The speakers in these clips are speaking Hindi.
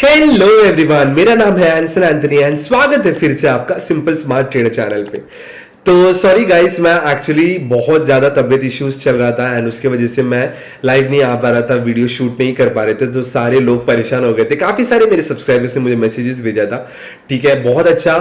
हेलो एवरीवन, मेरा नाम है एंसन एंथनी एंड स्वागत है फिर से आपका सिंपल स्मार्ट ट्रेडर चैनल पे। तो सॉरी गाइस, मैं एक्चुअली बहुत ज़्यादा तबीयत इश्यूज चल रहा था एंड उसके वजह से मैं लाइव नहीं आ पा रहा था, वीडियो शूट नहीं कर पा रहे थे। तो सारे लोग परेशान हो गए थे, काफ़ी सारे मेरे सब्सक्राइबर्स ने मुझे मैसेजेस भेजा था। ठीक है, बहुत अच्छा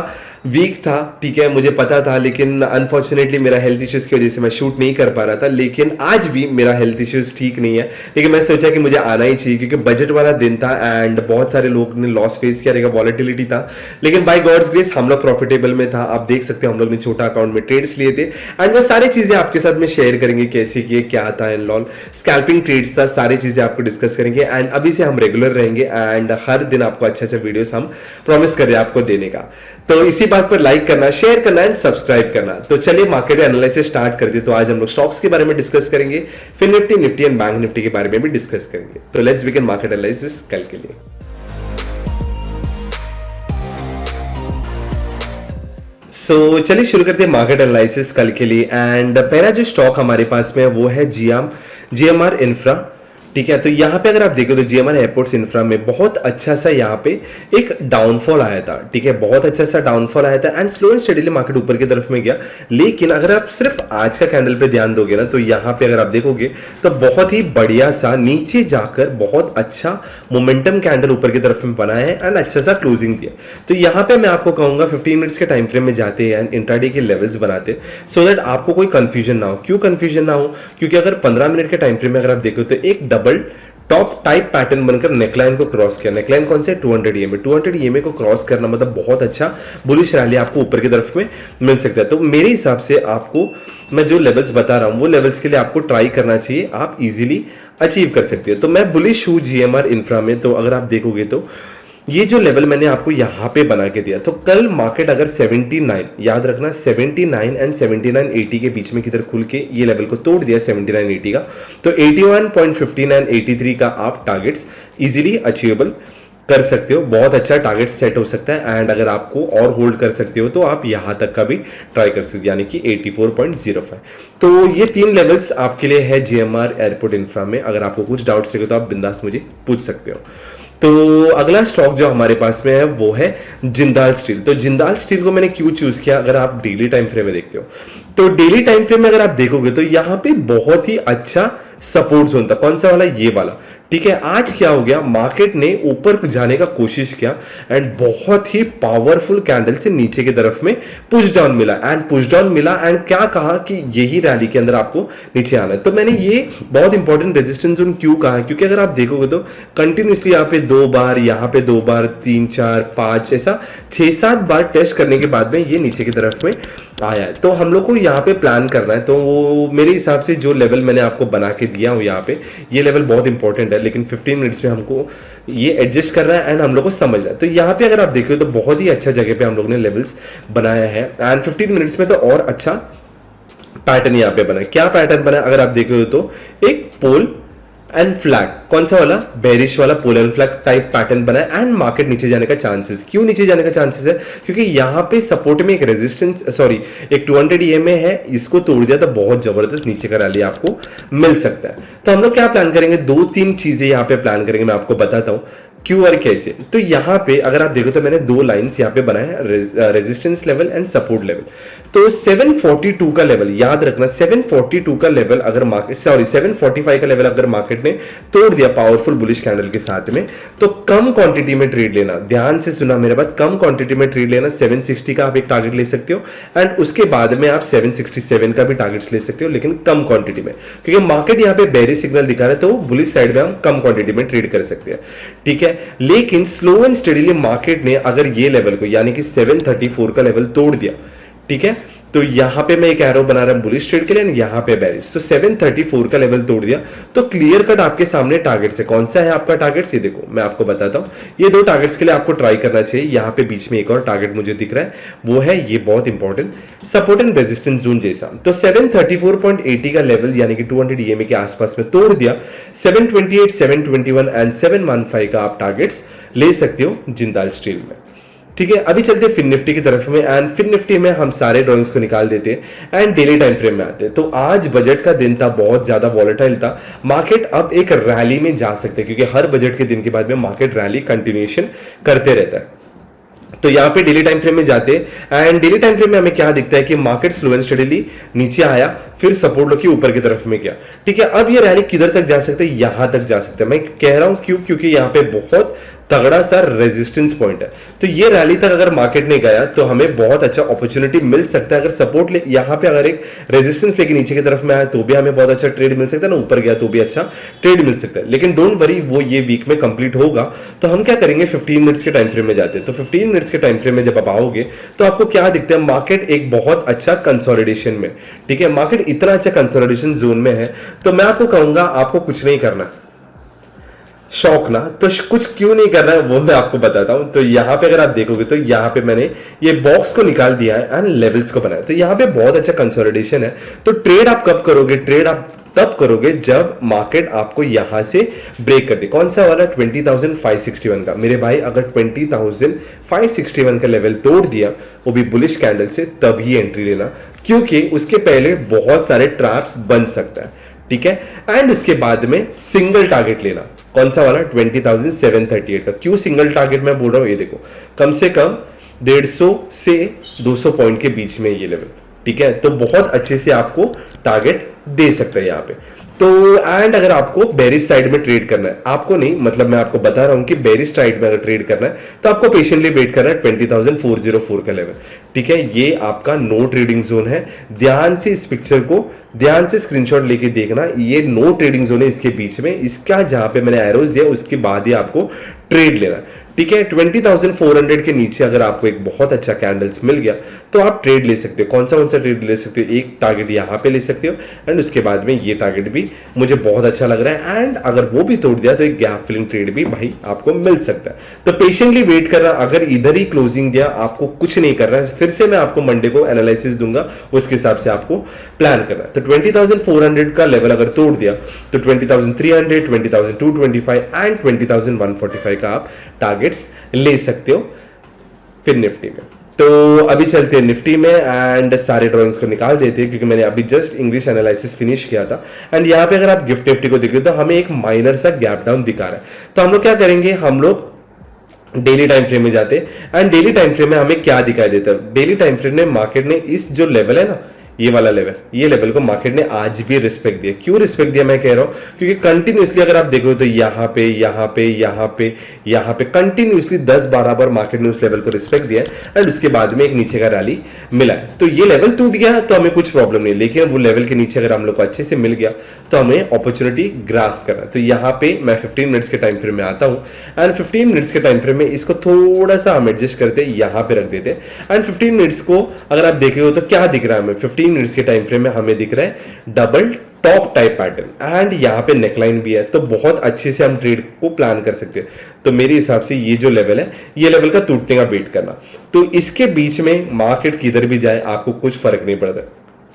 वीक था, ठीक है, मुझे पता था, लेकिन अनफॉर्चुनेटली मेरा हेल्थ इश्यूज की वजह से मैं शूट नहीं कर पा रहा था। लेकिन आज भी मेरा हेल्थ इश्यूज ठीक नहीं है, लेकिन मैं सोचा कि मुझे आना ही चाहिए क्योंकि बजट वाला दिन था एंड बहुत सारे लोग ने लॉस फेस किया रहेगा, वॉलेटिलिटी था। लेकिन बाय गॉड्स ग्रेस हम लोग प्रॉफिटेबल में था। आप देख सकते हो हम लोग ने छोटा अकाउंट में ट्रेड्स लिए थे एंड वो सारी चीजें आपके साथ में शेयर करेंगे, कैसे किए, क्या था एंड लॉल, स्कैल्पिंग ट्रेड्स था, सारी चीजें आपको डिस्कस करेंगे। एंड अभी से हम रेगुलर रहेंगे एंड हर दिन आपको अच्छा अच्छा वीडियोस हम प्रॉमिस कर रहे हैं आपको देने का। तो इसी बात पर लाइक करना, शेयर करना एंड सब्सक्राइब करना। तो चलिए मार्केट एनालिसिस स्टार्ट कर दे। तो आज हम लोग स्टॉक्स के बारे में डिस्कस करेंगे, फिर निफ्टी एंड बैंक निफ्टी के बारे में भी डिस्कस करेंगे। तो लेट्स बिगिन मार्केट एनालिसिस कल के लिए। चलिए शुरू करते हैं मार्केट एनालिसिस कल के लिए। एंड पहला जो स्टॉक हमारे पास में है वो है जीएमआर इंफ्रा। ठीक है, तो यहाँ पे अगर आप देखो तो जीएमआर एयरपोर्ट्स इंफ्रा में बहुत अच्छा सा यहाँ पे एक डाउनफॉल आया था। ठीक है, बहुत अच्छा सा डाउनफॉल आया था and slow and steadily market ऊपर की तरफ में गया। लेकिन अगर आप सिर्फ आज का कैंडल पे ध्यान दोगे ना, तो यहाँ पे अगर आप देखोगे तो बहुत ही बढ़िया सा नीचे जाकर बहुत अच्छा मोमेंटम कैंडल ऊपर की तरफ में बना है एंड अच्छा सा क्लोजिंग दिया। तो यहाँ पे मैं आपको कहूंगा 15 मिनट्स के टाइम फ्रेम में जाते हैं एंड इंट्राडे के लेवल्स बनाते, सो दैट आपको कोई कंफ्यूजन ना हो। क्यों कंफ्यूजन ना हो? क्योंकि अगर 15 मिनट के टाइम फ्रेम में अगर आप देखो तो एक डबल टॉप टाइप पैटर्न बनकर नेकलाइन को क्रॉस किया। नेकलाइन कौन से? 200 ईएमए। 200 ईएमए को क्रॉस करना मतलब बहुत अच्छा बुलिश रैली आपको ऊपर की तरफ में मिल सकता है। तो मेरे हिसाब से आपको मैं जो लेवल्स बता रहा हूं वो लेवल्स के लिए आपको ट्राई करना चाहिए, आप इजीली अचीव कर सकते हो। तो मैं बुलिश हूं जीएमआर इंफ्रा में। तो अगर आप देखोगे तो ये जो लेवल मैंने आपको यहां पे बना के दिया, तो कल मार्केट अगर 79, याद रखना 79 एंड 79.80 के बीच में किधर खुल के ये लेवल को तोड़ दिया 79.80 का, तो 81.15 एंड 83 का आप टारगेट्स इजीली अचीवेबल कर सकते हो। बहुत अच्छा टारगेट सेट हो सकता है एंड अगर आपको और होल्ड कर सकते हो तो आप यहां तक का भी ट्राई कर सकते हो, यानी कि 84.05। तो ये तीन लेवल्स आपके लिए है जीएमआर एयरपोर्ट इंफ्रा में। अगर आपको कुछ डाउट्स रहे तो आप बिंदास मुझे पूछ सकते हो। तो अगला स्टॉक जो हमारे पास में है वो है जिंदाल स्टील। तो जिंदाल स्टील को मैंने क्यों चूज किया? अगर आप डेली टाइम फ्रेम में देखते हो तो डेली टाइम फ्रेम में अगर आप देखोगे तो यहां पे बहुत ही अच्छा सपोर्ट जोन था। कौन सा वाला? ये वाला। ठीक है, आज क्या हो गया, मार्केट ने ऊपर जाने का कोशिश किया एंड बहुत ही पावरफुल कैंडल से नीचे की तरफ में पुश डाउन मिला एंड क्या कहा कि यही रैली के अंदर आपको नीचे आना है। तो मैंने ये बहुत इंपॉर्टेंट रेजिस्टेंस जोन क्यों कहा है? क्योंकि अगर आप देखोगे तो कंटिन्यूसली यहाँ पे 2 बार, यहाँ पे 2 बार, 3 4 5 ऐसा 6-7 बार टेस्ट करने के बाद में ये नीचे की तरफ में आया है। तो हम लोग को यहाँ पे प्लान करना है। तो वो मेरे हिसाब से जो लेवल मैंने आपको बना के दिया हूँ यहाँ पे, ये लेवल बहुत इंपॉर्टेंट है, लेकिन 15 मिनट्स में हमको ये एडजस्ट करना है एंड हम लोग को समझना है। तो यहाँ पे अगर आप देखो तो बहुत ही अच्छा जगह पे हम लोग ने लेवल्स बनाया है एंड 15 मिनट्स में तो और अच्छा पैटर्न यहाँ पे बना है। क्या पैटर्न बना है? अगर आप देखो तो एक पोल एंड फ्लैग, कौन सा वाला? बेरिश वाला pole and flag type pattern बना है एंड मार्केट नीचे जाने का चांसेस। क्यों नीचे जाने का चांसेस है? क्योंकि यहाँ पे सपोर्ट में एक रेजिस्टेंस, सॉरी एक 200 ईएमए है, इसको तोड़ दिया तो बहुत जबरदस्त नीचे का रैली आपको मिल सकता है। तो हम लोग क्या प्लान करेंगे? 2-3 चीजें यहाँ पे प्लान करेंगे, मैं आपको बताता हूँ क्यों और कैसे। तो यहाँ पे अगर आप देखो तो मैंने 2 लाइंस यहाँ पे बनाए हैं, resistance level and support level. तो 742 का लेवल याद रखना, 742 का लेवल अगर मार्केट, सॉरी 745 का लेवल अगर मार्केट ने तोड़ दिया पावरफुल बुलिश कैंडल के साथ में, तो कम क्वांटिटी में ट्रेड लेना। ध्यान से सुना मेरे बात, कम क्वांटिटी में ट्रेड लेना। 760 का आप एक टारगेट ले सकते हो एंड उसके बाद में आप 767 का भी टारगेट्स ले सकते हो, लेकिन कम क्वांटिटी में, क्योंकि मार्केट यहाँ पे बेरिश सिग्नल दिखा रहा है तो बुलिश साइड में हम कम क्वांटिटी में ट्रेड कर सकते हैं। ठीक है, लेकिन स्लो एंड स्टेडीली मार्केट ने अगर ये लेवल को, यानी कि 734 का लेवल तोड़ दिया, ठीक है, तो यहां पे मैं एक एरो बना रहा हूं बुलिश ट्रेड के लिए, यहां पे बेरिश। तो 734 का लेवल तोड़ दिया तो क्लियर कट आपके सामने टारगेट है। कौन सा है आपका टारगेट? ये देखो मैं आपको बताता हूं, ये 2 टारगेट्स के लिए आपको ट्राई करना चाहिए। यहां पे बीच में एक और टारगेट मुझे दिख रहा है, वो है ये बहुत important support and resistance zone जैसा। तो 734.80 का लेवल यानी कि 200 ईएमए के आसपास में तोड़ दिया। 728, 721 एंड 715 का आप टारगेट्स ले सकते हो जिंदाल स्टील में। ठीक है, अभी चलते हैं फिन निफ्टी की तरफ में एंड फिन निफ्टी में हम सारे ड्रॉइंग्स को निकाल देते हैं एंड डेली टाइम फ्रेम में आते हैं। तो आज बजट का दिन था, बहुत ज्यादा वॉलेटाइल था मार्केट। अब एक रैली में जा सकते हैं क्योंकि हर बजट के दिन के बाद में मार्केट रैली कंटिन्यूएशन करते रहता है। तो यहाँ पे डेली टाइम फ्रेम में जाते हैं एंड डेली टाइम फ्रेम में हमें क्या दिखता है कि मार्केट स्लो एंड स्टडीली नीचे आया, फिर सपोर्ट लो की ऊपर की तरफ में गया। ठीक है, अब ये रैली किधर तक जा सकते हैं, यहां तक जा सकते हैं। मैं कह रहा हूं क्यों, क्योंकि यहाँ पे बहुत तगड़ा सा रेजिस्टेंस पॉइंट है। तो ये रैली तक अगर मार्केट ने गया तो हमें बहुत अच्छा अपॉर्चुनिटी मिल सकता है। अगर सपोर्ट ले यहाँ पे अगर एक रेजिस्टेंस लेके नीचे की तरफ में आया तो भी हमें बहुत अच्छा ट्रेड मिल सकता है ना, ऊपर गया तो भी अच्छा ट्रेड मिल सकता है। लेकिन डोंट वरी, वो ये वीक में कंप्लीट होगा। तो हम क्या करेंगे, 15 मिनट्स के टाइम फ्रेम में जाते हैं। तो 15 मिनट्स के टाइम फ्रेम में जब आप आओगे तो आपको क्या दिखता है, मार्केट एक बहुत अच्छा कंसोलिडेशन में। ठीक है, मार्केट इतना अच्छा कंसोलिडेशन जोन में है। तो मैं आपको कहूंगा आपको कुछ नहीं करना, शौक ना, तो कुछ क्यों नहीं करना है वो मैं आपको बताता हूं। तो यहां पे अगर आप देखोगे तो यहां पे मैंने ये बॉक्स को निकाल दिया है एंड लेवल्स को बनाया। तो यहां पे बहुत अच्छा कंसोलिडेशन है। तो ट्रेड आप कब करोगे, ट्रेड आप तब करोगे जब मार्केट आपको यहां से ब्रेक कर दे। कौन सा वाला, 20,561 का। मेरे भाई अगर 20,561 का लेवल तोड़ दिया वो भी बुलिश कैंडल से, तब ही एंट्री लेना, क्योंकि उसके पहले बहुत सारे ट्रैप्स बन सकता है। ठीक है, एंड उसके बाद में सिंगल टारगेट लेना। कौन सा वाला, 20,738 का। क्यों सिंगल टारगेट मैं बोल रहा हूं, ये देखो कम से कम 150 से 200 पॉइंट के बीच में ये लेवल। ठीक है, तो बहुत अच्छे से आपको टारगेट दे सकते हैं यहाँ पे। तो एंड अगर आपको बेरिश साइड में ट्रेड करना है, आपको नहीं, मतलब मैं आपको बता रहा हूं कि बेरिश साइड में अगर ट्रेड करना है तो आपको पेशेंटली वेट करना है 20,404 का लेवल। ठीक है, ये आपका नो ट्रेडिंग जोन है। ध्यान से इस पिक्चर को ध्यान से स्क्रीनशॉट लेके देखना, ये नो ट्रेडिंग जोन है। इसके बीच में इसका जहां पे मैंने एरोज दिया उसके बाद ही आपको ट्रेड लेना। ठीक है, 20,400 के नीचे अगर आपको एक बहुत अच्छा कैंडल्स मिल गया तो आप ट्रेड ले सकते हो। कौन सा ट्रेड ले सकते हो, एक टारगेट यहाँ पे ले सकते हो एंड उसके बाद में ये टारगेट भी मुझे बहुत अच्छा लग रहा है। एंड अगर वो भी तोड़ दिया तो एक गैप फिलिंग ट्रेड भी भाई आपको मिल सकता है। तो पेशेंटली वेट करना। अगर इधर ही क्लोजिंग दिया, आपको कुछ नहीं करना है। फिर से मैं आपको मंडे को एनालिसिस दूंगा, उसके हिसाब से आपको प्लान करना है। तो 20,400 का लेवल अगर तोड़ दिया तो 20,300, 20,225 एंड 20,145 का आप टारगेट्स ले सकते हो फिर निफ्टी में। तो अभी चलते हैं निफ्टी में एंड सारे ड्रॉइंग्स को निकाल देते हैं क्योंकि मैंने अभी जस्ट इंग्लिश एनालिसिस फिनिश किया था। एंड यहाँ पे अगर आप गिफ्ट निफ्टी को देखिए तो हमें एक माइनर सा गैप डाउन दिखा रहा है। तो हम लोग क्या करेंगे, हम लोग डेली टाइम फ्रेम में जाते हैं एंड डेली टाइम फ्रेम में हमें क्या दिखाई देता है। डेली टाइम फ्रेम में मार्केट ने इस जो लेवल है ना, ये वाला लेवल, ये लेवल को मार्केट ने आज भी रिस्पेक्ट दिया। क्यों रिस्पेक्ट दिया मैं कह रहा हूं, क्योंकि कंटिन्यूअसली अगर आप देखो तो यहाँ पे यहाँ पे यहाँ पे यहाँ पे कंटिन्यूअसली 10-12 बार मार्केट ने उस लेवल को रिस्पेक्ट दिया एंड उसके बाद में एक नीचे का रैली मिला है। तो ये लेवल टूट गया तो हमें कुछ प्रॉब्लम नहीं, लेकिन वो लेवल के नीचे अगर हम लोग को अच्छे से मिल गया तो हमें अपॉर्चुनिटी ग्रास्प करना है। तो यहाँ पे मैं 15 मिनट्स के टाइम फ्रेम में आता हूँ एंड 15 मिनट्स के टाइम फ्रेम में इसको थोड़ा सा हम एडजस्ट करते यहाँ पे रख देते हैं। एंड 15 मिनट्स को अगर आप देखे हो तो क्या दिख रहा है हमें, 15 मिनट्स के टाइम फ्रेम में हमें दिख रहा है double top type pattern and यहाँ पे नेकलाइन भी है। तो बहुत अच्छे से हम ट्रेड को प्लान कर सकते हैं। तो मेरे हिसाब से ये जो लेवल है, ये लेवल का टूटने का वेट करना। तो इसके बीच में मार्केट किधर भी जाए आपको कुछ फर्क नहीं पड़ता।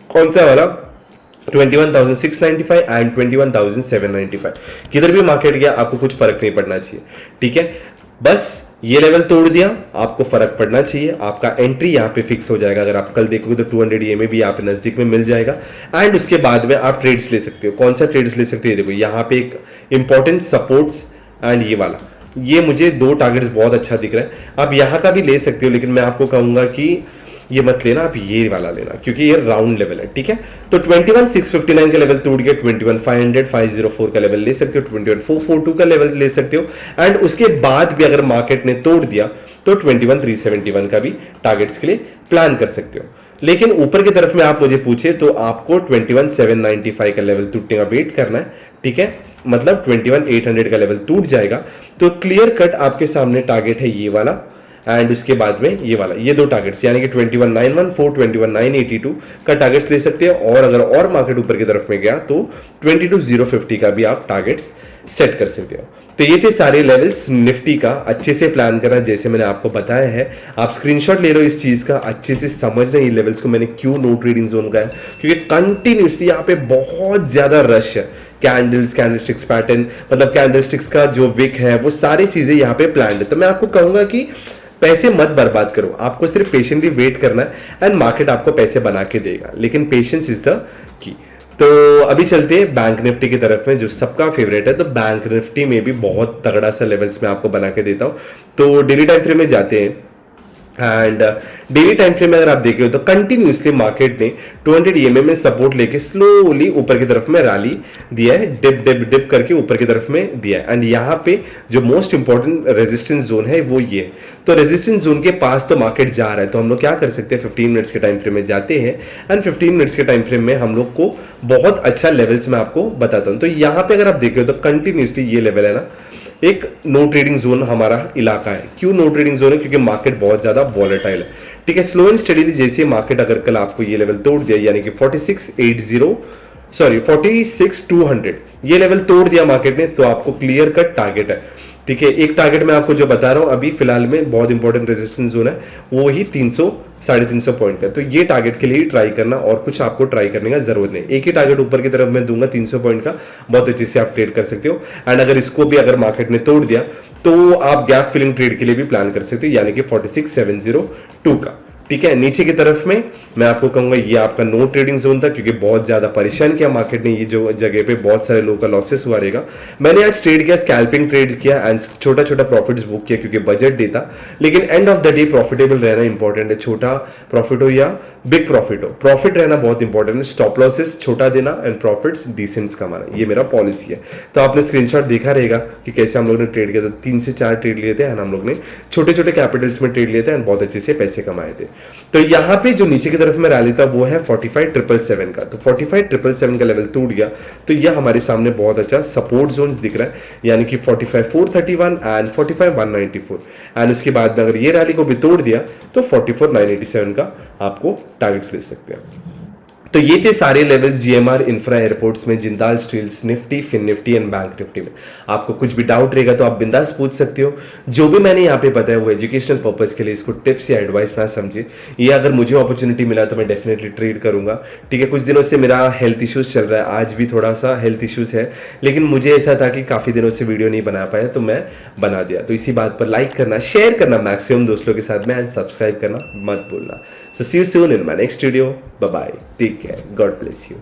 कौन सा वाला, 21,695 एंड 21,795, किधर भी मार्केट गया आपको कुछ फर्क नहीं पड़ना चाहिए। ठीक है, बस ये लेवल तोड़ दिया आपको फर्क पड़ना चाहिए, आपका एंट्री यहाँ पे फिक्स हो जाएगा। अगर आप कल देखोगे तो 200 EMA भी यहाँ पे नजदीक में मिल जाएगा एंड उसके बाद में आप ट्रेड्स ले सकते हो। कौन सा ट्रेड्स ले सकते हो, देखो यहाँ पे एक इंपॉर्टेंट सपोर्ट्स एंड ये वाला, ये मुझे दो टारगेट्स बहुत अच्छा दिख रहा है। आप यहाँ का भी ले सकते हो, लेकिन मैं आपको कहूंगा कि ये मत लेना, आप ये वाला लेना क्योंकि ये राउंड लेवल है। ठीक है, तो 21,659 का लेवल टूट गया, 21,504 का लेवल ले सकते हो, 21,442 का लेवल ले सकते हो एंड उसके बाद भी अगर मार्केट ने तोड़ दिया तो 21,371 का भी टारगेट्स के लिए प्लान कर सकते हो। लेकिन ऊपर की तरफ में आप मुझे पूछे तो आपको 21,795 का लेवल टूटने का वेट करना है। ठीक है, मतलब 21,800 का लेवल टूट जाएगा तो क्लियर कट आपके सामने टारगेट है ये वाला एंड उसके बाद में ये वाला, ये दो टारगेट्स यानी कि 21,914, 21,982 का टारगेट्स ले सकते हैं। और अगर और मार्केट ऊपर की तरफ में गया तो 22,050 का भी आप टारगेट्स सेट कर सकते हो। तो ये थे सारे लेवल्स निफ्टी का। अच्छे से प्लान करना जैसे मैंने आपको बताया है। आप स्क्रीनशॉट ले लो इस चीज का, अच्छे से समझ रहे हैं लेवल्स को मैंने क्यों नो ट्रेडिंग जोन का है, क्योंकि कंटिन्यूसली यहाँ पे बहुत ज्यादा रश है। कैंडल्स, कैंडलस्टिक्स पैटर्न, मतलब कैंडलस्टिक्स का जो विक है वो सारी चीजें यहाँ पे प्लान्ड है। तो मैं आपको कहूंगा कि पैसे मत बर्बाद करो, आपको सिर्फ पेशेंटली वेट करना है एंड मार्केट आपको पैसे बना के देगा, लेकिन पेशेंस इज द की। तो अभी चलते हैं बैंक निफ्टी की तरफ में जो सबका फेवरेट है। तो बैंक निफ्टी में भी बहुत तगड़ा सा लेवल्स में आपको बना के देता हूं। तो डेली टाइम फ्रेम में जाते हैं एंड डेली टाइम फ्रेम में अगर आप देखे हो तो कंटिन्यूसली मार्केट ने 200 EMA में सपोर्ट लेके स्लोली ऊपर की तरफ में रैली दिया है, डिप डिप डिप करके ऊपर की तरफ में दिया है। एंड यहाँ पे जो मोस्ट इंपॉर्टेंट रेजिस्टेंस जोन है वो ये है। तो रेजिस्टेंस जोन के पास तो मार्केट जा रहा है, तो हम लोग क्या कर सकते हैं, 15 मिनट्स के टाइम फ्रेम में जाते हैं एंड 15 मिनट्स के टाइम फ्रेम में हम लोग को बहुत अच्छा लेवल्स में आपको बताता हूँ। तो यहाँ पे अगर आप देखे हो तो कंटिन्यूसली ये लेवल है ना, एक नो ट्रेडिंग जोन हमारा इलाका है। क्यों नो ट्रेडिंग जोन है? क्योंकि मार्केट बहुत ज्यादा वॉलेटाइल है, ठीक है। स्लो एंड स्टडीली जैसे मार्केट अगर कल आपको ये लेवल तोड़ दिया, यानी कि 46,200 ये लेवल तोड़ दिया मार्केट ने, तो आपको क्लियर कट टारगेट है, ठीक है। एक टारगेट मैं आपको जो बता रहा हूं अभी फिलहाल में बहुत इंपॉर्टेंट रेजिस्टेंस जोन है, वो ही 300-350 पॉइंट का। तो ये टारगेट के लिए ही ट्राई करना, और कुछ आपको ट्राई करने का जरूरत नहीं। एक ही टारगेट ऊपर की तरफ मैं दूंगा 300 पॉइंट का, बहुत अच्छे से आप ट्रेड कर सकते हो। एंड अगर इसको भी अगर मार्केट ने तोड़ दिया तो आप गैप फिलिंग ट्रेड के लिए भी प्लान कर सकते हो, यानी कि 46,702 का, ठीक है। नीचे की तरफ में मैं आपको कहूंगा ये आपका नो ट्रेडिंग जोन था, क्योंकि बहुत ज्यादा परेशान किया मार्केट ने, ये जो जगह पे बहुत सारे लोगों का लॉसेस हुआ रहेगा। मैंने आज ट्रेड किया, स्कैल्पिंग ट्रेड किया एंड छोटा छोटा प्रॉफिट्स बुक किया, क्योंकि बजट देता, लेकिन end of the day profitable रहना इंपॉर्टेंट है। छोटा प्रॉफिट हो या बिग प्रॉफिट हो, प्रॉफिट रहना बहुत इंपॉर्टेंट है। स्टॉप लॉसेस छोटा देना एंड प्रॉफिट्स डिसेंट कमाना, ये मेरा पॉलिसी है। तो आपने स्क्रीनशॉट देखा रहेगा कि कैसे हम लोग ने ट्रेड किया था। 3 से 4 ट्रेड लिए थे एंड हम लोग ने छोटे छोटे कैपिटल्स में ट्रेड लिए थे एंड बहुत अच्छे से पैसे कमाए थे। तो यहाँ पे जो नीचे की तरफ में रैली था वो है 45,777 का। तो 45,777 का लेवल टूट गया, तो यह हमारे सामने बहुत अच्छा सपोर्ट जोन्स दिख रहा है, यानी कि 45,431 एंड 45,194। एंड उसके बाद में अगर ये रैली को भी तोड़ दिया तो 44,987 का आपको टारगेट्स ले सकते हैं। तो ये थे सारे लेवल्स जीएमआर इंफ्रा एयरपोर्ट्स में, Jindal steels, Nifty, fin Nifty and bank Nifty में। आपको कुछ भी डाउट रहेगा तो आप बिंदास पूछ सकते हो। जो भी मैंने यहाँ पे बताया वो एजुकेशनल पर्पस के लिए, इसको टिप्स या एडवाइस ना समझे। ये अगर मुझे अपॉर्चुनिटी मिला तो मैं डेफिनेटली ट्रेड करूंगा, ठीक है। कुछ दिनों से मेरा हेल्थ इश्यूज चल रहा है, आज भी थोड़ा सा हेल्थ इश्यूज है, लेकिन मुझे ऐसा था कि काफी दिनों से वीडियो नहीं बना पाया तो मैं बना दिया। तो इसी बात पर लाइक करना, शेयर करना मैक्सिमम दोस्तों के साथ में एंड सब्सक्राइब करना मत भूलना। So see you soon in my next video. Bye bye, take care, God bless you.